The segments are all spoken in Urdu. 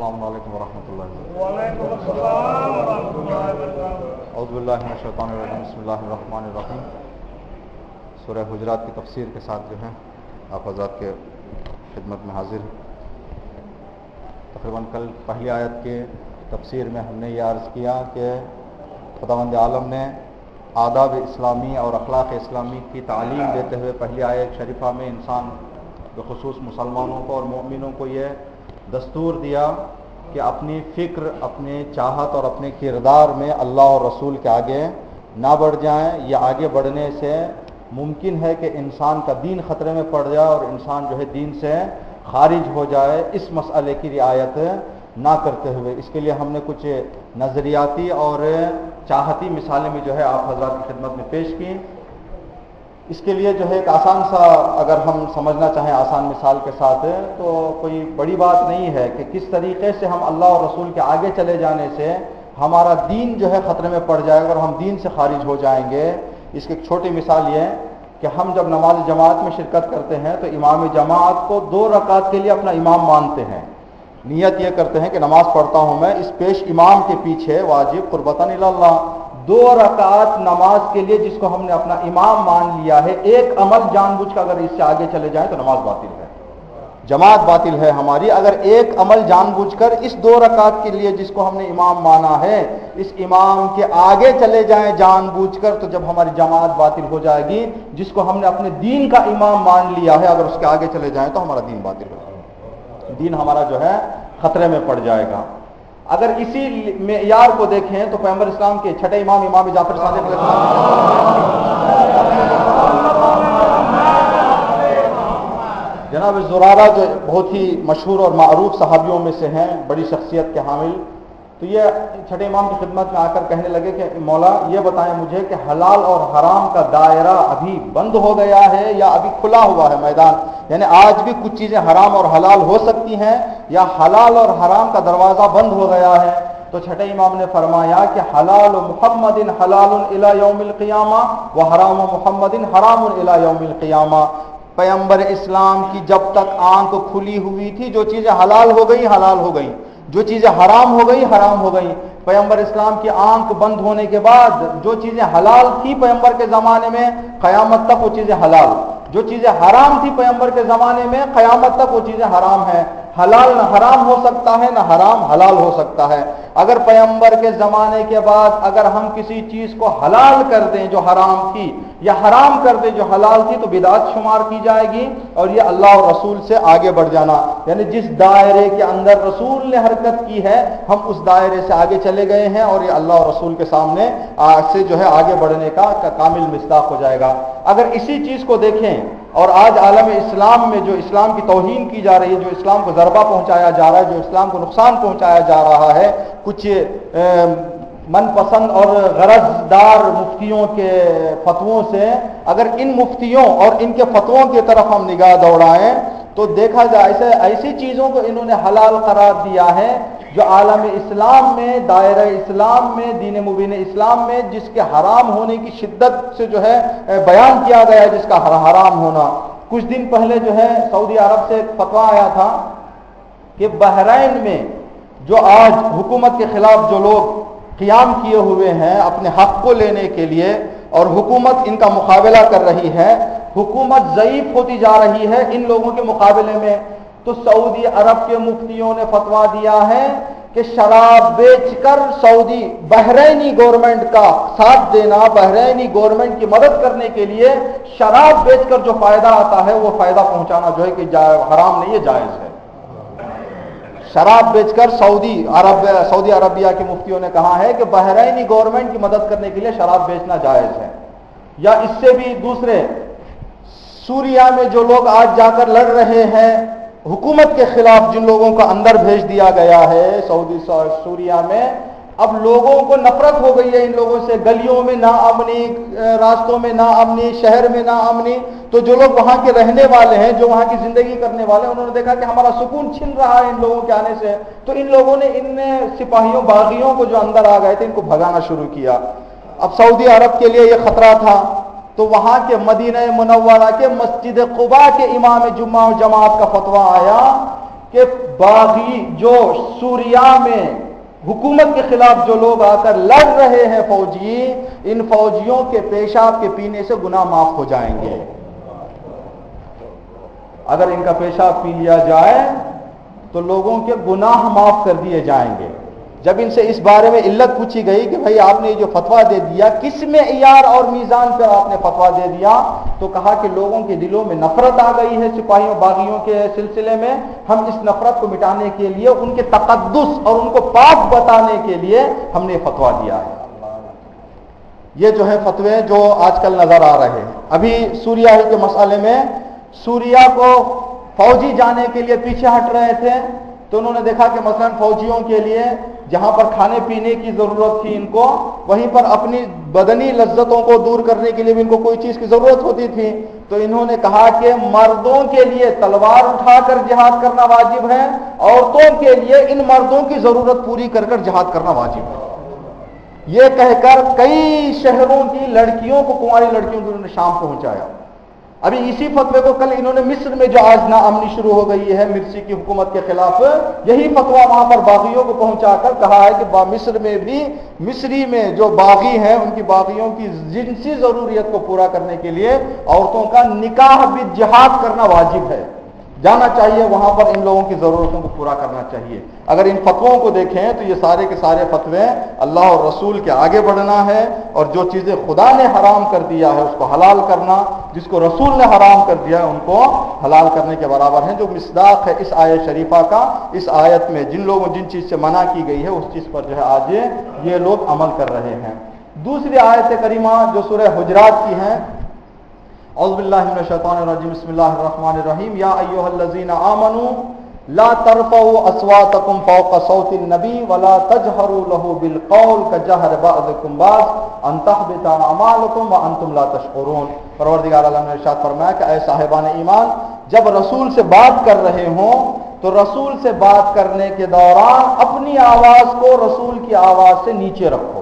السلام علیکم ورحمۃ اللہ وبرکاتہ۔ وعلیکم السلام ورحمۃ اللہ وبرکاتہ۔ اعوذ باللہ من الشیطان الرجیم، بسم اللہ الرحمن الرحیم۔ سورہ حجرات کی تفسیر کے ساتھ جو ہے آپ حضرات کے خدمت میں حاضر ہیں۔ تقریباً کل پہلی آیت کے تفسیر میں ہم نے یہ عرض کیا کہ خداوند عالم نے آداب اسلامی اور اخلاق اسلامی کی تعلیم دیتے ہوئے پہلی آیت شریفہ میں انسان بخصوص مسلمانوں کو اور مومنوں کو یہ دستور دیا کہ اپنی فکر، اپنے چاہت اور اپنے کردار میں اللہ اور رسول کے آگے نہ بڑھ جائیں۔ یہ آگے بڑھنے سے ممکن ہے کہ انسان کا دین خطرے میں پڑ جائے اور انسان جو ہے دین سے خارج ہو جائے، اس مسئلے کی رعایت نہ کرتے ہوئے۔ اس کے لیے ہم نے کچھ نظریاتی اور چاہتی مثالیں بھی جو ہے آپ حضرات کی خدمت میں پیش کی۔ اس کے لیے جو ہے ایک آسان سا اگر ہم سمجھنا چاہیں آسان مثال کے ساتھ تو کوئی بڑی بات نہیں ہے کہ کس طریقے سے ہم اللہ اور رسول کے آگے چلے جانے سے ہمارا دین جو ہے خطرے میں پڑ جائے گا اور ہم دین سے خارج ہو جائیں گے۔ اس کی ایک چھوٹی مثال یہ ہے کہ ہم جب نماز جماعت میں شرکت کرتے ہیں تو امام جماعت کو 2 رکعت کے لیے اپنا امام مانتے ہیں۔ نیت یہ کرتے ہیں کہ نماز پڑھتا ہوں میں اس پیش امام کے پیچھے واجب قربتاً اللہ، 2 رکعت نماز کے لیے جس کو ہم نے اپنا امام مان لیا ہے، ایک عمل جان بوجھ کر اگر اس سے آگے چلے جائیں تو نماز باطل ہے، جماعت باطل ہے ہماری۔ اگر ایک عمل جان بوجھ کر اس 2 رکعت کے لیے جس کو ہم نے امام مانا ہے اس امام کے آگے چلے جائیں جان بوجھ کر، تو جب ہماری جماعت باطل ہو جائے گی۔ جس کو ہم نے اپنے دین کا امام مان لیا ہے اگر اس کے آگے چلے جائیں تو ہمارا دین باطل ہوگا، دین ہمارا جو ہے خطرے میں پڑ جائے گا۔ اگر اسی معیار کو دیکھیں تو پیغمبر اسلام کے چھٹے امام جعفر صادق علیہ جناب زرارہ جو بہت ہی مشہور اور معروف صحابیوں میں سے ہیں، بڑی شخصیت کے حامل، تو یہ چھٹے امام کی خدمت میں آ کر کہنے لگے کہ مولا یہ بتائیں مجھے کہ حلال اور حرام کا دائرہ ابھی بند ہو گیا ہے یا ابھی کھلا ہوا ہے میدان، یعنی آج بھی کچھ چیزیں حرام اور حلال ہو سکتی ہیں یا حلال اور حرام کا دروازہ بند ہو گیا ہے؟ تو چھٹے امام نے فرمایا کہ حلال محمد حلال الی یوم القیامہ و حرام محمد حرام الی یوم القیامہ۔ پیغمبر اسلام کی جب تک آنکھ کھلی ہوئی تھی جو چیزیں حلال ہو گئی حلال ہو گئی، جو چیزیں حرام ہو گئی حرام ہو گئی۔ پیغمبر اسلام کی آنکھ بند ہونے کے بعد جو چیزیں حلال تھی پیغمبر کے زمانے میں قیامت تک وہ چیزیں حلال، جو چیزیں حرام تھی پیغمبر کے زمانے میں قیامت تک وہ چیزیں حرام ہیں۔ حلال نہ حرام ہو سکتا ہے نہ حرام حلال ہو سکتا ہے۔ اگر پیغمبر کے زمانے کے بعد اگر ہم کسی چیز کو حلال کر دیں جو حرام تھی یا حرام کر دیں جو حلال تھی تو بدعت شمار کی جائے گی، اور یہ اللہ اور رسول سے آگے بڑھ جانا، یعنی جس دائرے کے اندر رسول نے حرکت کی ہے ہم اس دائرے سے آگے چلے گئے ہیں اور یہ اللہ اور رسول کے سامنے سے جو ہے آگے بڑھنے کا کامل مصداق ہو جائے گا۔ اگر اسی چیز کو دیکھیں اور آج عالم اسلام میں جو اسلام کی توہین کی جا رہی ہے، جو اسلام کو ضربہ پہنچایا جا رہا ہے، جو اسلام کو نقصان پہنچایا جا رہا ہے کچھ من پسند اور غرض دار مفتیوں کے فتووں سے، اگر ان مفتیوں اور ان کے فتووں کی طرف ہم نگاہ دوڑائیں تو دیکھا جائے ایسی چیزوں کو انہوں نے حلال قرار دیا ہے جو عالم اسلام میں، دائرہ اسلام میں، دین مبین اسلام میں جس کے حرام ہونے کی شدت سے جو ہے بیان کیا گیا ہے، جس کا حرام ہونا۔ کچھ دن پہلے جو ہے سعودی عرب سے ایک فتویٰ آیا تھا کہ بحرین میں جو آج حکومت کے خلاف جو لوگ قیام کیے ہوئے ہیں اپنے حق کو لینے کے لیے اور حکومت ان کا مقابلہ کر رہی ہے، حکومت ضعیف ہوتی جا رہی ہے ان لوگوں کے مقابلے میں، تو سعودی عرب کے مفتیوں نے فتویٰ دیا ہے کہ شراب بیچ کر سعودی بحرینی گورنمنٹ کا ساتھ دینا، بحرینی گورنمنٹ کی مدد کرنے کے لیے شراب بیچ کر جو فائدہ آتا ہے وہ فائدہ پہنچانا جو ہے کہ حرام نہیں ہے، جائز ہے۔ شراب بیچ کر سعودی عربیہ کے مفتیوں نے کہا ہے کہ بحرینی گورنمنٹ کی مدد کرنے کے لیے شراب بیچنا جائز ہے۔ یا اس سے بھی دوسرے سوریا میں جو لوگ آج جا کر لڑ رہے ہیں حکومت کے خلاف، جن لوگوں کو اندر بھیج دیا گیا ہے سوریا میں، اب لوگوں کو نفرت ہو گئی ہے ان لوگوں سے، گلیوں میں نا امنی، راستوں میں نا امنی، شہر میں نا امنی، تو جو لوگ وہاں کے رہنے والے ہیں، جو وہاں کی زندگی کرنے والے ہیں، انہوں نے دیکھا کہ ہمارا سکون چھن رہا ہے ان لوگوں کے آنے سے، تو ان لوگوں نے ان سپاہیوں باغیوں کو جو اندر آ گئے تھے ان کو بھگانا شروع کیا۔ اب سعودی عرب کے لیے یہ خطرہ تھا تو وہاں کے مدینہ منورہ کے مسجد قباء کے امام جمعہ و جماعت کا فتویٰ آیا کہ باغی جو سوریا میں حکومت کے خلاف جو لوگ آ کر لڑ رہے ہیں فوجی، ان فوجیوں کے پیشاب کے پینے سے گناہ معاف ہو جائیں گے۔ اگر ان کا پیشاب پی لیا جائے تو لوگوں کے گناہ معاف کر دیے جائیں گے۔ جب ان سے اس بارے میں علت پوچھی گئی کہ بھائی آپ نے جو فتویٰ دے دیا کس میں عیار اور میزان پر آپ نے فتویٰ دے دیا، تو کہا کہ لوگوں کے دلوں میں نفرت آ گئی ہے سپاہیوں باغیوں کے سلسلے میں، ہم اس نفرت کو مٹانے کے لیے ان کے تقدس اور ان کو پاک بتانے کے لیے ہم نے فتویٰ دیا ہے۔ یہ جو ہے فتوے جو آج کل نظر آ رہے ہیں۔ ابھی سوریا کے مسئلے میں سوریا کو فوجی جانے کے لیے پیچھے ہٹ رہے تھے، تو انہوں نے دیکھا کہ مثلا فوجیوں کے لیے جہاں پر کھانے پینے کی ضرورت تھی ان کو، وہیں پر اپنی بدنی لذتوں کو دور کرنے کے لیے بھی ان کو کوئی چیز کی ضرورت ہوتی تھی، تو انہوں نے کہا کہ مردوں کے لیے تلوار اٹھا کر جہاد کرنا واجب ہے، عورتوں کے لیے ان مردوں کی ضرورت پوری کر کر جہاد کرنا واجب ہے۔ یہ کہہ کر کئی شہروں کی لڑکیوں کو، کنواری لڑکیوں کو انہوں نے شام پہنچایا۔ ابھی اسی فتوے کو کل انہوں نے مصر میں جو آج ناامنی شروع ہو گئی ہے مرسی کی حکومت کے خلاف، یہی فتویٰ وہاں پر باغیوں کو پہنچا کر کہا ہے کہ مصر میں بھی مصری میں جو باغی ہیں ان کی باغیوں کی جنسی ضروریت کو پورا کرنے کے لیے عورتوں کا نکاح بھی جہاد کرنا واجب ہے، جانا چاہیے وہاں پر ان لوگوں کی ضرورتوں کو پورا کرنا چاہیے۔ اگر ان فتووں کو دیکھیں تو یہ سارے کے سارے فتوے اللہ اور رسول کے آگے بڑھنا ہے، اور جو چیزیں خدا نے حرام کر دیا ہے اس کو حلال کرنا، جس کو رسول نے حرام کر دیا ہے ان کو حلال کرنے کے برابر ہیں، جو مصداق ہے اس آیت شریفہ کا۔ اس آیت میں جن چیز سے منع کی گئی ہے اس چیز پر جو ہے آج یہ لوگ عمل کر رہے ہیں۔ دوسری آیت کریمہ جو سورہ حجرات کی ہیں، اعوذ باللہ من الشیطان الرجیم، بسم اللہ الرحمن الرحیم، یا ایھا الذین آمنوا لا ترفعوا اصواتکم فوق صوت النبی ولا تجہروا له بالقول کجہر بعضکم بعض ان تحبط اعمالکم وانتم لا تشعرون۔ پروردگار عالم نے ارشاد فرمایا کہ اے صاحبان ایمان، جب رسول سے بات کر رہے ہوں تو رسول سے بات کرنے کے دوران اپنی آواز کو رسول کی آواز سے نیچے رکھو۔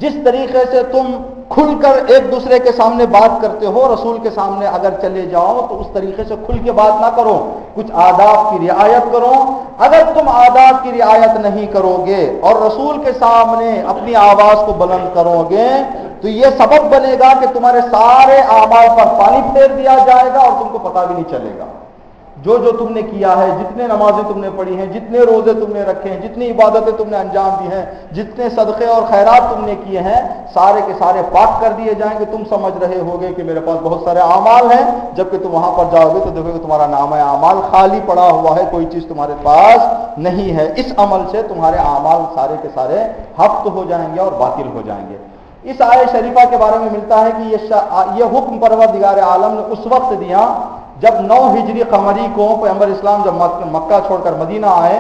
جس طریقے سے تم کھل کر ایک دوسرے کے سامنے بات کرتے ہو، رسول کے سامنے اگر چلے جاؤ تو اس طریقے سے کھل کے بات نہ کرو، کچھ آداب کی رعایت کرو۔ اگر تم آداب کی رعایت نہیں کرو گے اور رسول کے سامنے اپنی آواز کو بلند کرو گے تو یہ سبب بنے گا کہ تمہارے سارے اعمال پر پانی پھیر دیا جائے گا اور تم کو پتہ بھی نہیں چلے گا۔ جو تم نے کیا ہے، جتنے نمازیں تم نے پڑھی ہیں، جتنے روزے تم نے رکھے ہیں، جتنی عبادتیں تم نے انجام دی ہیں، جتنے صدقے اور خیرات تم نے کیے ہیں، سارے کے سارے پاک کر دیے جائیں گے۔ تم سمجھ رہے ہوگے کہ میرے پاس بہت سارے اعمال ہیں، جبکہ تم وہاں پر جاؤ گے تو دیکھو گے تمہارا نامہ اعمال خالی پڑا ہوا ہے، کوئی چیز تمہارے پاس نہیں ہے۔ اس عمل سے تمہارے اعمال سارے کے سارے حبط ہو جائیں گے اور باطل ہو جائیں گے۔ اس آیت شریفہ کے بارے میں ملتا ہے کہ یہ حکم پروردگار عالم نے اس وقت دیا جب 9 ہجری قمری کو پیغمبر اسلام جب مکہ چھوڑ کر مدینہ آئے،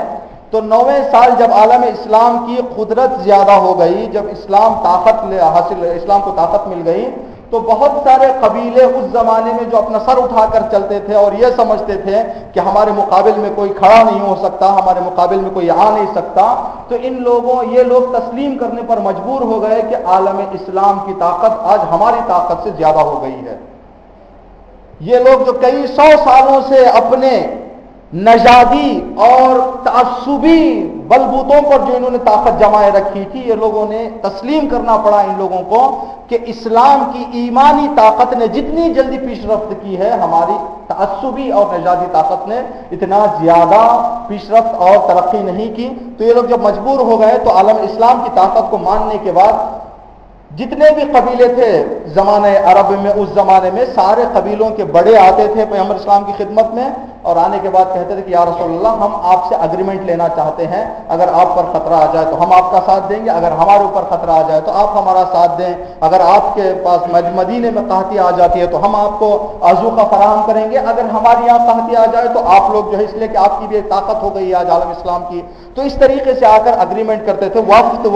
تو 9ویں سال جب عالم اسلام کی قدرت زیادہ ہو گئی، جب اسلام کو طاقت مل گئی، تو بہت سارے قبیلے اس زمانے میں جو اپنا سر اٹھا کر چلتے تھے اور یہ سمجھتے تھے کہ ہمارے مقابل میں کوئی کھڑا نہیں ہو سکتا، ہمارے مقابل میں کوئی آ نہیں سکتا، تو یہ لوگ تسلیم کرنے پر مجبور ہو گئے کہ عالم اسلام کی طاقت آج ہماری طاقت سے زیادہ ہو گئی ہے۔ یہ لوگ جو کئی 100 سالوں سے اپنے نژادی اور تعصبی بلبوتوں پر جو انہوں نے طاقت جمائے رکھی تھی، یہ لوگوں نے تسلیم کرنا پڑا ان لوگوں کو کہ اسلام کی ایمانی طاقت نے جتنی جلدی پیش رفت کی ہے، ہماری تعصبی اور نژادی طاقت نے اتنا زیادہ پیش رفت اور ترقی نہیں کی۔ تو یہ لوگ جب مجبور ہو گئے تو عالم اسلام کی طاقت کو ماننے کے بعد جتنے بھی قبیلے تھے زمانہ عرب میں، اس زمانے میں سارے قبیلوں کے بڑے آتے تھے پیغمبر اسلام کی خدمت میں، اور آنے کے بعد کہتے تھے کہ یا رسول اللہ، ہم آپ سے اگریمنٹ لینا چاہتے ہیں، اگر آپ پر خطرہ آ جائے تو ہم آپ کا ساتھ دیں گے، اگر ہمارے اوپر خطرہ آ جائے تو آپ ہمارا ساتھ دیں، اگر آپ کے پاس مدینے میں قحطی آ جاتی ہے تو ہم آپ کو آذوقہ فراہم کریں گے، اگر ہمارے یہاں قحطی آ جائے تو آپ لوگ جو ہے، اس لیے کہ آپ کی بھی ایک طاقت ہو گئی ہے آج عالم اسلام کی، تو اس طریقے سے آ کر اگریمنٹ کرتے تھے، وقت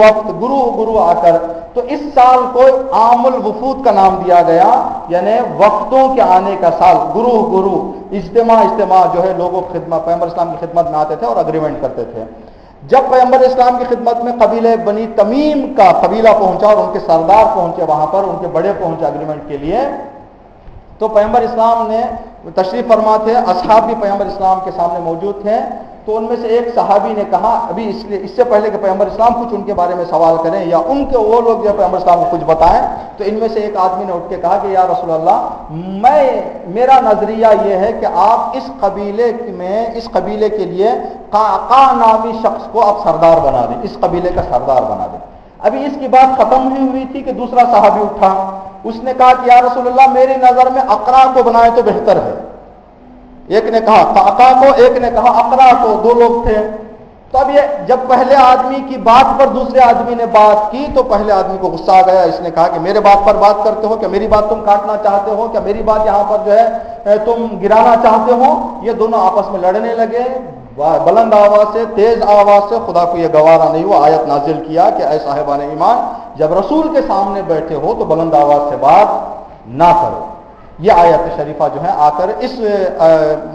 گرو آ کر۔ تو اس سال کو عام الوفود کا نام دیا گیا، یعنی وقتوں کے آنے کا سال، گرو اجتماع جو ہے لوگوں کی خدمت، پیغمبر اسلام کی خدمت میں آتے تھے اور اگریمنٹ کرتے تھے۔ جب پیغمبر اسلام کی خدمت میں قبیلہ بنی تمیم کا قبیلہ پہنچا اور ان کے سردار پہنچے وہاں پر، ان کے بڑے پہنچے اگریمنٹ کے لیے، تو پیغمبر اسلام نے تشریف فرما تھے، اصحاب بھی پیغمبر اسلام کے سامنے موجود تھے، تو ان میں سے ایک صحابی نے کہا، ابھی اس سے پہلے کہ پیغمبر اسلام کچھ ان کے بارے میں سوال کریں یا ان کے وہ لوگ جو پیغمبر اسلام کو کچھ بتائیں، تو ان میں سے ایک آدمی نے اٹھ کے کہا کہ یا رسول اللہ، میرا نظریہ یہ ہے کہ آپ اس قبیلے کے لیے قعقاع نامی شخص کو آپ سردار بنا دیں، اس قبیلے کا سردار بنا دیں۔ ابھی اس کی بات ختم نہیں ہوئی تھی کہ دوسرا صحابی اٹھا، اس نے کہا کہ یا رسول اللہ، میری نظر میں اقرا کو بنائے تو بہتر ہے۔ ایک نے کہا قعقاع کو، ایک نے کہا اقرا کو، دو لوگ تھے۔ تو اب یہ جب پہلے آدمی کی بات پر دوسرے آدمی نے بات کی تو پہلے آدمی کو غصہ آ گیا، اس نے کہا کہ میرے بات پر بات کرتے ہو، کیا میری بات تم کاٹنا چاہتے ہو، کیا میری بات یہاں پر جو ہے تم گرانا چاہتے ہو؟ یہ دونوں آپس میں لڑنے لگے، بلند آواز سے، تیز آواز سے۔ خدا کو یہ گوارا نہیں ہوا، آیت نازل کیا کہ اے صاحبان ایمان، جب رسول کے سامنے بیٹھے ہو تو بلند آواز سے بات نہ کرو۔ یہ آیت شریفہ جو ہے آ کر اس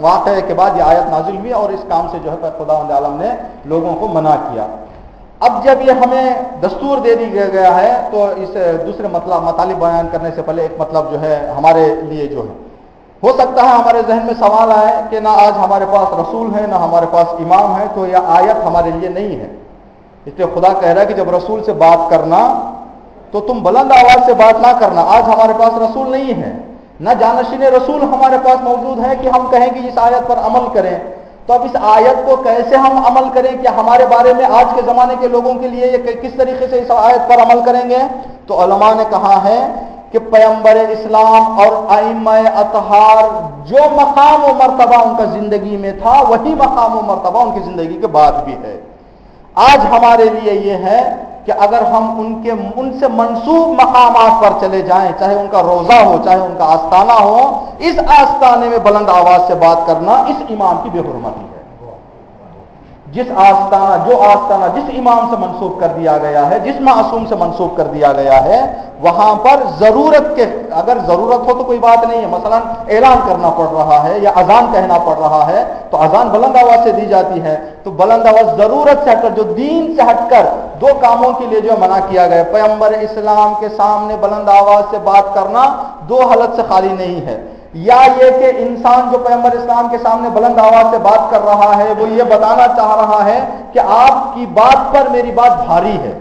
واقعے کے بعد یہ آیت نازل ہوئی اور اس کام سے جو ہے خداوند عالم نے لوگوں کو منع کیا۔ اب جب یہ ہمیں دستور دے دیا گیا ہے تو اس دوسرے مطالب بیان کرنے سے پہلے ایک مطلب جو ہے ہمارے لیے جو ہے، ہو سکتا ہے ہمارے ذہن میں سوال آئے کہ نہ آج ہمارے پاس رسول ہے نہ ہمارے پاس امام ہے، تو یہ آیت ہمارے لیے نہیں ہے۔ اس لیے خدا کہہ رہا ہے کہ جب رسول سے بات کرنا تو تم بلند آواز سے بات نہ کرنا۔ آج ہمارے پاس رسول نہیں ہے، نہ جانشین رسول ہمارے پاس موجود ہے کہ ہم کہیں کہ اس آیت پر عمل کریں۔ تو اب اس آیت کو کیسے ہم عمل کریں؟ کہ ہمارے بارے میں آج کے زمانے کے لوگوں کے لیے یہ کس طریقے سے اس آیت پر عمل کریں گے؟ تو علماء نے کہا ہے کہ پیغمبر اسلام اور ائمہ اطہار جو مقام و مرتبہ ان کا زندگی میں تھا وہی مقام و مرتبہ ان کی زندگی کے بعد بھی ہے۔ آج ہمارے لیے یہ ہے کہ اگر ہم ان سے منسوب مقامات پر چلے جائیں، چاہے ان کا روضہ ہو، چاہے ان کا آستانہ ہو، اس آستانے میں بلند آواز سے بات کرنا اس امام کی بے حرمتی ہے۔ جس آستانہ جس امام سے منسوب کر دیا گیا ہے، جس معصوم سے منسوب کر دیا گیا ہے، وہاں پر اگر ضرورت ہو تو کوئی بات نہیں ہے، مثلا اعلان کرنا پڑ رہا ہے یا اذان کہنا پڑ رہا ہے تو اذان بلند آواز سے دی جاتی ہے۔ تو بلند آواز ضرورت سے ہٹ کر، جو دین سے ہٹ کر دو کاموں کے لیے جو منع کیا گیا، پیغمبر اسلام کے سامنے بلند آواز سے بات کرنا دو حالت سے خالی نہیں ہے۔ یا یہ کہ انسان جو پیغمبر اسلام کے سامنے بلند آواز سے بات کر رہا ہے وہ یہ بتانا چاہ رہا ہے کہ آپ کی بات پر میری بات بھاری ہے۔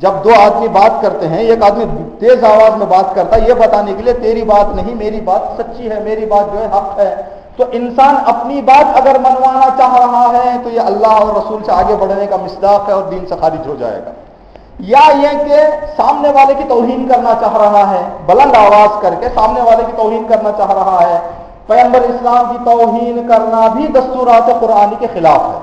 جب دو آدمی بات کرتے ہیں، ایک آدمی تیز آواز میں بات کرتا ہے یہ بتانے کے لیے تیری بات نہیں، میری بات سچی ہے، میری بات جو ہے حق ہے۔ تو انسان اپنی بات اگر منوانا چاہ رہا ہے تو یہ اللہ اور رسول سے آگے بڑھنے کا مصداق ہے اور دین سے خارج ہو جائے گا۔ یا یہ کہ سامنے والے کی توہین کرنا چاہ رہا ہے، بلند آواز کر کے سامنے والے کی توہین کرنا چاہ رہا ہے۔ پیغمبر اسلام کی توہین کرنا بھی دستورات قرآنی کے خلاف ہے،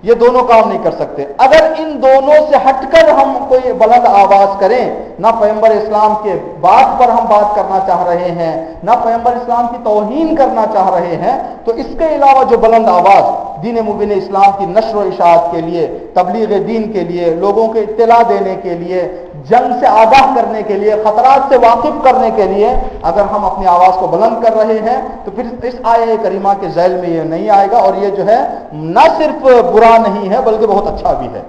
یہ دونوں کام نہیں کر سکتے۔ اگر ان دونوں سے ہٹ کر ہم کوئی بلند آواز کریں، نہ پیغمبر اسلام کے بات پر ہم بات کرنا چاہ رہے ہیں، نہ پیغمبر اسلام کی توہین کرنا چاہ رہے ہیں، تو اس کے علاوہ جو بلند آواز دین مبین اسلام کی نشر و اشاعت کے لیے، تبلیغ دین کے لیے، لوگوں کو اطلاع دینے کے لیے، جنگ سے آگاہ کرنے کے لیے، خطرات سے واقف کرنے کے لیے اگر ہم اپنی آواز کو بلند کر رہے ہیں تو پھر اس آیہ کریمہ کے ذیل میں یہ نہیں آئے گا، اور یہ جو ہے نہ صرف برا نہیں ہے بلکہ بہت اچھا بھی ہے،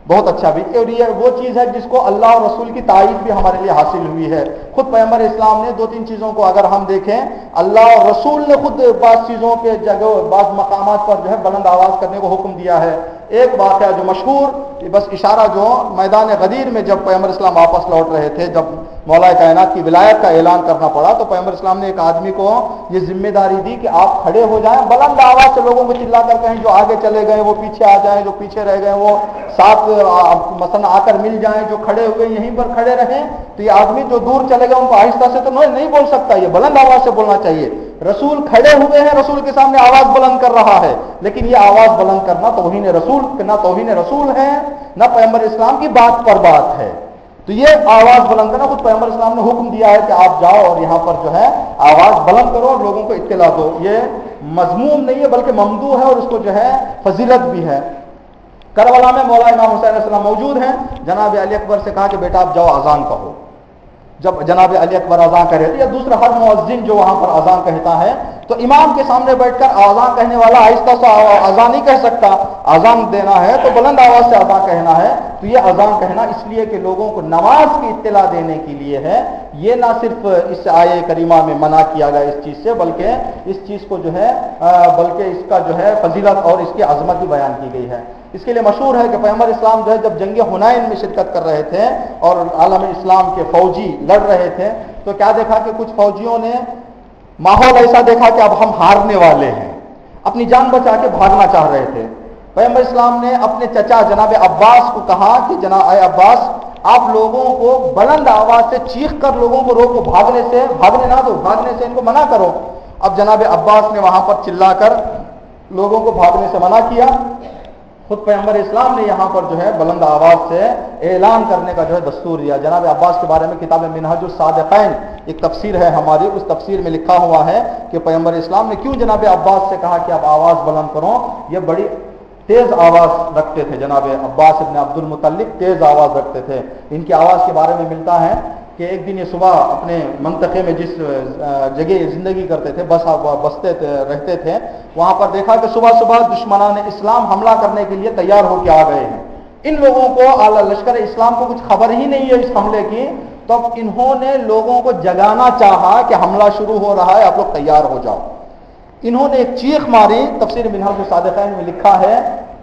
بہت اچھا بھی۔ اور یہ وہ چیز ہے جس کو اللہ اور رسول کی تائید بھی ہمارے لیے حاصل ہوئی ہے۔ خود پیغمبر اسلام نے دو تین چیزوں کو اگر ہم دیکھیں، اللہ اور رسول نے خود بعض چیزوں کے جگہ بعض مقامات پر جو ہے بلند آواز کرنے کو حکم دیا ہے۔ ایک واقعہ جو مشہور، بس اشارہ جو میدان غدیر میں جب پیغمبر اسلام واپس لوٹ رہے تھے، جب مولا کائنات کی ولایت کا اعلان کرنا پڑا تو پیغمبر اسلام نے ایک آدمی کو یہ ذمہ داری دی کہ آپ کھڑے ہو جائیں، بلند آواز سے لوگوں کو چلا کر کہیں جو آگے چلے گئے وہ پیچھے آ جائیں، جو پیچھے رہ گئے وہ ساتھ مثلا آ کر مل جائیں، جو کھڑے ہوئے یہیں پر کھڑے رہیں۔ تو یہ آدمی جو دور چلے گئے ان کو آہستہ سے تو نہیں بول سکتا، یہ بلند آواز سے بولنا چاہیے۔ رسول کھڑے ہوئے ہیں، رسول کے سامنے آواز بلند کر رہا ہے، لیکن یہ آواز بلند کرنا توہین رسول، نہ توہین رسول ہے نہ پیغمبر اسلام کی بات پر بات ہے۔ تو یہ آواز بلند کرنا خود پیغمبر اسلام نے حکم دیا ہے کہ آپ جاؤ اور یہاں پر جو ہے آواز بلند کرو اور لوگوں کو اطلاع دو۔ یہ مذموم نہیں ہے بلکہ ممدوح ہے اور اس کو جو ہے فضیلت بھی ہے۔ کربلا میں مولا امام حسین علیہ السلام موجود ہیں، جناب علی اکبر سے کہا کہ بیٹا آپ جاؤ اذان کہو۔ جب جناب علی اکبر اذان کہہ رہے تھے، یا دوسرا ہر مؤذن جو وہاں پر اذان کہتا ہے تو امام کے سامنے بیٹھ کر اذان کہنے والا آہستہ سے اذان نہیں کہہ سکتا، اذان دینا ہے تو بلند آواز سے اذان کہنا ہے، تو یہ اذان کہنا اس لیے کہ لوگوں کو نماز کی اطلاع دینے کے لیے ہے. یہ نہ صرف اس آیے کریمہ میں منع کیا گیا اس چیز سے، بلکہ اس چیز کو جو ہے بلکہ اس کا جو ہے فضیلت اور اس کی عظمت بھی بیان کی گئی ہے. اس کے لیے مشہور ہے کہ پیغمبر اسلام جو ہے جب جنگ حنین میں شرکت کر رہے تھے اور عالم اسلام کے فوجی لڑ رہے تھے، تو کیا دیکھا کہ کچھ فوجیوں نے ماحول ایسا دیکھا کہ اب ہم ہارنے والے ہیں، اپنی جان بچا کے بھاگنا چاہ رہے تھے. پیغمبر اسلام نے اپنے چچا جناب عباس کو کہا کہ جناب اے عباس، آپ لوگوں کو بلند آواز سے چیخ کر لوگوں کو روکو، بھاگنے نہ دو، بھاگنے سے ان کو منع کرو. اب جناب عباس نے وہاں پر چلا کر لوگوں کو بھاگنے سے منع کیا. خود پیغمبر اسلام نے یہاں پر جو ہے بلند آواز سے اعلان کرنے کا جو ہے دستور دیا. جناب عباس کے بارے میں کتاب منہاج الصادقین ایک تفسیر ہے ہماری، اس تفسیر میں لکھا ہوا ہے کہ پیغمبر اسلام نے کیوں جناب عباس سے کہا کہ آپ آواز بلند کرو. یہ بڑی تیز آواز رکھتے تھے، جناب عباس ابن عبد المطلب تیز آواز رکھتے تھے. ان کی آواز کے بارے میں ملتا ہے کہ ایک دن یہ صبح اپنے منطقے میں جس جگہ زندگی کرتے تھے بستے رہتے تھے، وہاں پر دیکھا کہ صبح صبح دشمنان اسلام حملہ کرنے کے لیے تیار ہو کے آ گئے ہیں. ان لوگوں کو لشکر اسلام کو کچھ خبر ہی نہیں ہے اس حملے کی، تو اب انہوں نے لوگوں کو جگانا چاہا کہ حملہ شروع ہو رہا ہے، آپ لوگ تیار ہو جاؤ. انہوں نے ایک چیخ ماری. تفسیر منہاج الصادقین میں لکھا ہے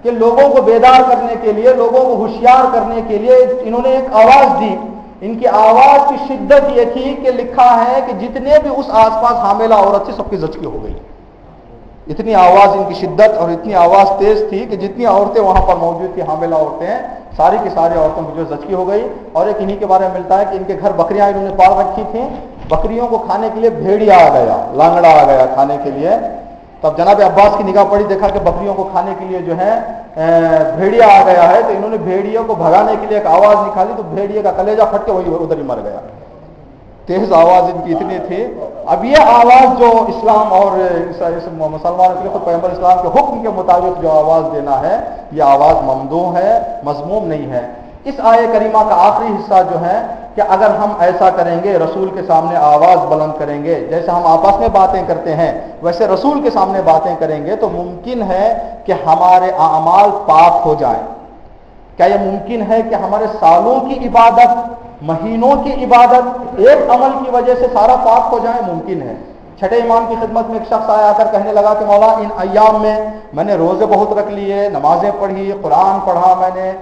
کہ لوگوں کو بیدار کرنے کے لیے، لوگوں کو ہوشیار کرنے کے لیے انہوں نے ایک آواز دی. ان کی آواز کی شدت یہ تھی کہ لکھا ہے کہ جتنے بھی اس آس پاس حاملہ عورت تھی سب کی زچگی ہو گئی. اتنی آواز ان کی شدت اور اتنی آواز تیز تھی کہ جتنی عورتیں وہاں پر موجود تھیں حاملہ عورتیں، ساری کی ساری عورتوں کی جو زچگی ہو گئی. اور ایک انہی کے بارے میں ملتا ہے کہ ان کے گھر بکریاں انہوں نے پال رکھی تھیں، بکریوں کو کھانے کے لیے بھیڑیا آ گیا، لانگڑا آ گیا کھانے کے لیے. تب جناب عباس کی نگاہ پڑی، دیکھا کہ بکریوں کو کھانے کے لیے جو ہے بھیڑیا آ گیا ہے، تو انہوں نے بھیڑیوں کو بھگانے کے لیے ایک آواز نکالی، تو بھیڑیے کا کلیجہ پھٹ کے وہی ادھر ہی مر گیا. تیز آواز ان کی اتنی تھی. اب یہ آواز جو اسلام اور مسلمانوں کے خود پیغمبر اسلام کے حکم کے مطابق جو آواز دینا ہے، یہ آواز ممدوح ہے، مذموم نہیں ہے. اس آیے کریمہ کا آخری حصہ جو ہے کہ اگر ہم ایسا کریں گے، رسول کے سامنے آواز بلند کریں گے، جیسے ہم آپس میں باتیں کرتے ہیں ویسے رسول کے سامنے باتیں کریں گے، تو ممکن ہے کہ ہمارے اعمال پاک ہو جائیں. کیا یہ ممکن ہے کہ ہمارے سالوں کی عبادت، مہینوں کی عبادت ایک عمل کی وجہ سے سارا پاک ہو جائے؟ ممکن ہے. چھٹے امام کی خدمت میں ایک شخص آیا آ کر کہنے لگا کہ مولا ان ایام میں نے روزے بہت رکھ لیے، نمازیں پڑھی، قرآن پڑھا، میں نے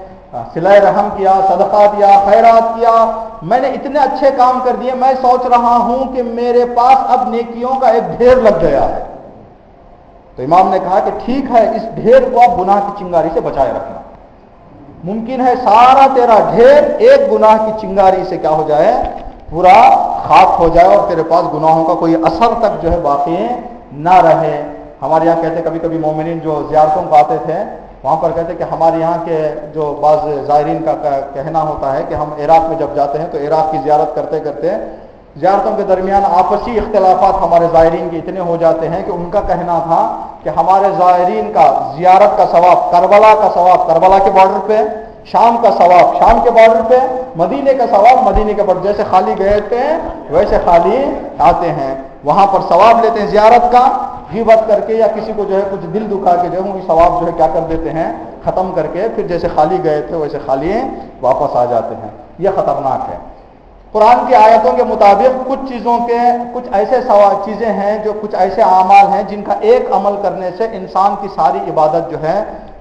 صلہ رحم کیا، صدقہ دیا، خیرات کیا، میں نے اتنے اچھے کام کر دیے، میں سوچ رہا ہوں کہ میرے پاس اب نیکیوں کا ایک ڈھیر لگ گیا ہے. تو امام نے کہا کہ ٹھیک ہے، اس ڈھیر کو آپ گناہ کی چنگاری سے بچائے رکھنا. ممکن ہے سارا تیرا ڈھیر ایک گناہ کی چنگاری سے کیا ہو جائے، پورا خاک ہو جائے اور تیرے پاس گناہوں کا کوئی اثر تک جو ہے باقی نہ رہے. ہمارے یہاں کہتے کبھی کبھی مومنین جو زیارتوں کو آتے تھے وہاں پر کہتے کہ ہمارے یہاں کے جو بعض زائرین کا کہنا ہوتا ہے کہ ہم عراق میں جب جاتے ہیں تو عراق کی زیارت کرتے کرتے زیارتوں کے درمیان آپسی اختلافات ہمارے زائرین کے اتنے ہو جاتے ہیں کہ ان کا کہنا تھا کہ ہمارے زائرین کا زیارت کا ثواب کربلا کا ثواب کربلا کے بارڈر پہ، شام کا ثواب شام کے بارڈر پہ، مدینے کا ثواب مدینے کے بارڈر، جیسے خالی گئے تھے ویسے خالی آتے ہیں. وہاں پر ثواب لیتے ہیں زیارت کا، غیبت کر کے یا کسی کو جو ہے کچھ دل دکھا کے جو ہے وہ ثواب جو ہے کیا کر دیتے ہیں، ختم کر کے پھر جیسے خالی گئے تھے ویسے خالی واپس آ جاتے ہیں. یہ خطرناک ہے. قرآن کی آیتوں کے مطابق کچھ ایسے چیزیں ہیں، جو کچھ ایسے اعمال ہیں جن کا ایک عمل کرنے سے انسان کی ساری عبادت جو ہے،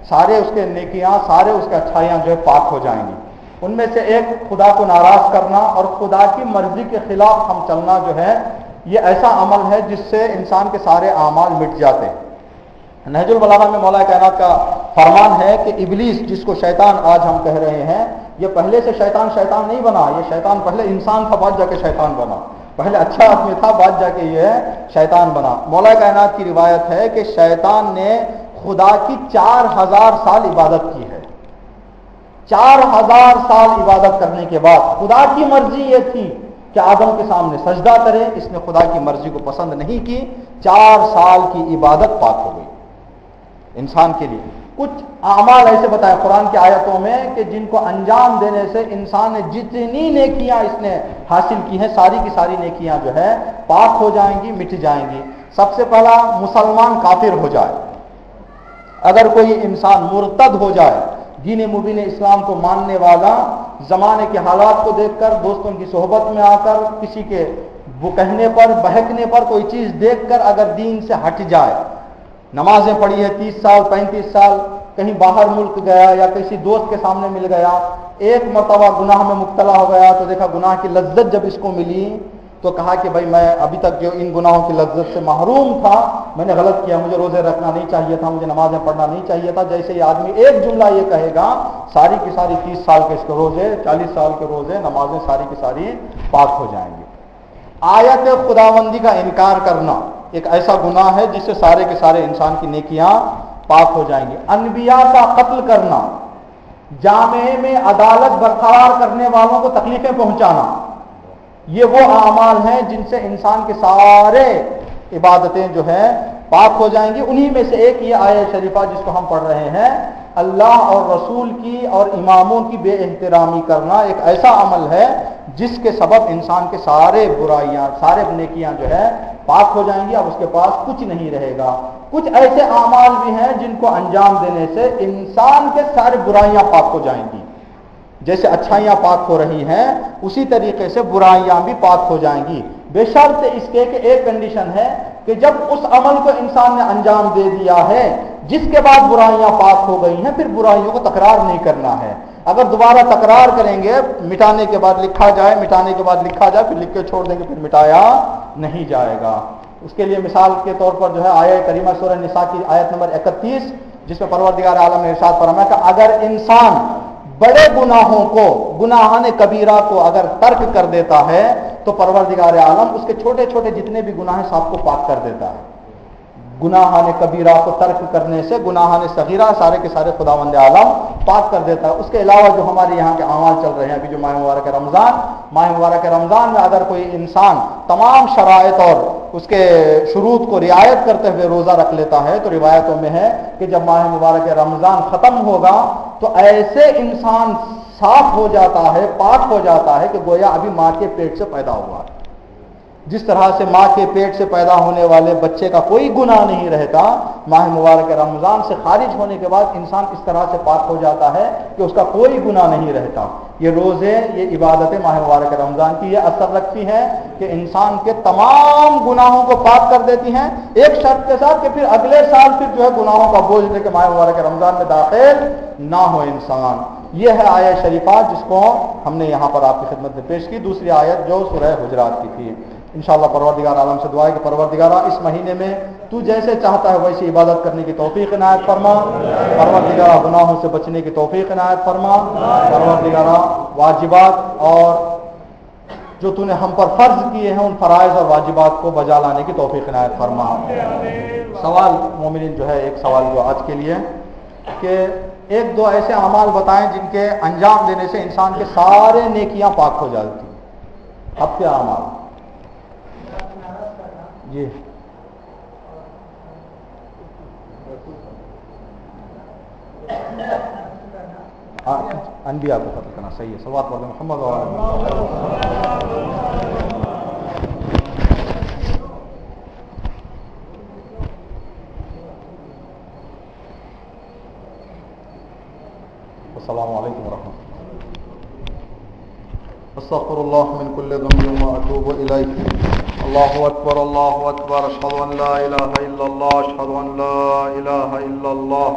سارے اس کے نیکیاں، سارے اس کے اچھائیاں جو ہے پاک ہو جائیں گی. ان میں سے ایک خدا کو ناراض کرنا اور خدا کی مرضی کے خلاف ہم چلنا جو ہے، یہ ایسا عمل ہے جس سے انسان کے سارے اعمال مٹ جاتے ہیں. نہج البلاغہ میں مولا کائنات کا فرمان ہے کہ ابلیس، جس کو شیطان آج ہم کہہ رہے ہیں، یہ پہلے سے شیطان نہیں بنا. یہ شیطان پہلے انسان تھا، بعد جا کے شیطان بنا. پہلے اچھا آدمی تھا، بعد جا کے یہ شیطان بنا. مولا کائنات کی روایت ہے کہ شیطان نے خدا کی 4000 سال عبادت کی ہے. 4000 سال عبادت کرنے کے بعد خدا کی مرضی یہ تھی کہ آدم کے سامنے سجدہ کرے. اس نے خدا کی مرضی کو پسند نہیں کی. 4 سال کی عبادت پاک ہو گئی انسان کے لیے. کچھ اعمال ایسے بتائے قرآن کی آیتوں میں کہ جن کو انجام دینے سے انسان نے جتنی نیکیاں اس نے حاصل کی ہیں، ساری کی ساری نیکیاں جو ہے پاک ہو جائیں گی، مٹ جائیں گی. سب سے پہلا مسلمان کافر ہو جائے. اگر کوئی انسان مرتد ہو جائے، دین مبین اسلام کو ماننے والا زمانے کے حالات کو دیکھ کر، دوستوں کی صحبت میں آ کر، کسی کے وہ کہنے پر بہکنے پر کوئی چیز دیکھ کر اگر دین سے ہٹ جائے، نمازیں پڑھی ہے 30 سال 35 سال، کہیں باہر ملک گیا یا کسی دوست کے سامنے مل گیا، ایک مرتبہ گناہ میں مبتلا ہو گیا تو دیکھا گناہ کی لذت جب اس کو ملی تو کہا کہ بھائی میں ابھی تک جو ان گناہوں کی لذت سے محروم تھا، میں نے غلط کیا، مجھے روزے رکھنا نہیں چاہیے تھا، مجھے نمازیں پڑھنا نہیں چاہیے تھا. جیسے یہ آدمی ایک جملہ یہ کہے گا، ساری کی ساری 30 سال کے اس کے روزے، 40 سال کے روزے، نمازیں ساری کی ساری پاک ہو جائیں گی. آیت خداوندی کا انکار کرنا ایک ایسا گناہ ہے جس سے سارے کے سارے انسان کی نیکیاں پاک ہو جائیں گی. انبیاء کا قتل کرنا، جامعے میں عدالت برقرار کرنے والوں کو تکلیفیں پہنچانا، یہ وہ اعمال ہیں جن سے انسان کے سارے عبادتیں جو ہیں پاک ہو جائیں گی. انہی میں سے ایک یہ آیت شریفہ جس کو ہم پڑھ رہے ہیں، اللہ اور رسول کی اور اماموں کی بے احترامی کرنا ایک ایسا عمل ہے جس کے سبب انسان کے سارے برائیاں، سارے نیکیاں جو ہے پاک ہو جائیں گی. اب اس کے پاس کچھ نہیں رہے گا. کچھ ایسے اعمال بھی ہیں جن کو انجام دینے سے انسان کے سارے برائیاں پاک ہو جائیں گی. جیسے اچھائیاں پاک ہو رہی ہیں اسی طریقے سے برائیاں بھی پاک ہو جائیں گی، بے شرط اس کے کہ ایک کنڈیشن ہے کہ جب اس عمل کو انسان نے انجام دے دیا ہے جس کے بعد برائیاں پاک ہو گئی ہیں، پھر برائیوں کو تکرار نہیں کرنا ہے. اگر دوبارہ تکرار کریں گے، مٹانے کے بعد لکھا جائے، مٹانے کے بعد لکھا جائے، پھر لکھ کے چھوڑ دیں گے، پھر مٹایا نہیں جائے گا. اس کے لیے مثال کے طور پر جو ہے آیت کریمہ سورہ نساء کی آیت نمبر 31 جس میں پروردگار عالم نے ارشاد فرمایا کہ اگر انسان بڑے گناہوں کو، گناہان کبیرہ کو اگر ترک کر دیتا ہے تو پروردگار عالم اس کے چھوٹے چھوٹے جتنے بھی گناہ ہیں سب کو پاک کر دیتا ہے. گناہان کبیرہ کو ترک کرنے سے گناہان صغیرہ سارے کے سارے خداوند عالم پاک کر دیتا ہے. اس کے علاوہ جو ہمارے یہاں کے اعمال چل رہے ہیں، ابھی جو ماہ مبارک رمضان میں اگر کوئی انسان تمام شرائط اور اس کے شروط کو رعایت کرتے ہوئے روزہ رکھ لیتا ہے تو روایتوں میں ہے کہ جب ماہ مبارک رمضان ختم ہوگا تو ایسے انسان صاف ہو جاتا ہے، پاک ہو جاتا ہے کہ گویا ابھی ماں کے پیٹ سے پیدا ہوا. جس طرح سے ماں کے پیٹ سے پیدا ہونے والے بچے کا کوئی گناہ نہیں رہتا، ماہ مبارک رمضان سے خارج ہونے کے بعد انسان اس طرح سے پاک ہو جاتا ہے کہ اس کا کوئی گناہ نہیں رہتا. یہ روزے، یہ عبادتیں ماہ مبارک رمضان کی یہ اثر رکھتی ہیں کہ انسان کے تمام گناہوں کو پاک کر دیتی ہیں، ایک شرط کے ساتھ کہ پھر اگلے سال پھر جو ہے گناہوں کا بوجھ لے کے ماہ مبارک رمضان میں داخل نہ ہو انسان. یہ ہے آیت شریفہ جس کو ہم نے یہاں پر آپ کی خدمت میں پیش کی. دوسری آیت جو سورہ حجرات کی تھی. انشاءاللہ پروردگار عالم سے دعا ہے کہ پروردگارہ اس مہینے میں تو جیسے چاہتا ہے ویسی عبادت کرنے کی توفیق عنایت فرما. پروردگارہ گناہوں سے بچنے کی توفیق عنایت فرما. پروردگارہ واجبات اور جو تو نے ہم پر فرض کیے ہیں ان فرائض اور واجبات کو بجا لانے کی توفیق عنایت فرما. سوال مومنین جو ہے، ایک سوال جو آج کے لیے کہ ایک دو ایسے اعمال بتائیں جن کے انجام دینے سے انسان کے سارے نیکیاں پاک ہو جاتی. اب کیا اعمال؟ جی انبیاء کو قتل کرنا صحیح ہے. صلوات پڑھ محمد و السلام علیکم ورحمۃ اللہ. استغفر اللہ من كل ذنب واتوب الیہ. اللہ اکبر اللہ اکبر. اشہد ان لا الہ الا اللہ، اشہد ان لا الہ الا اللہ.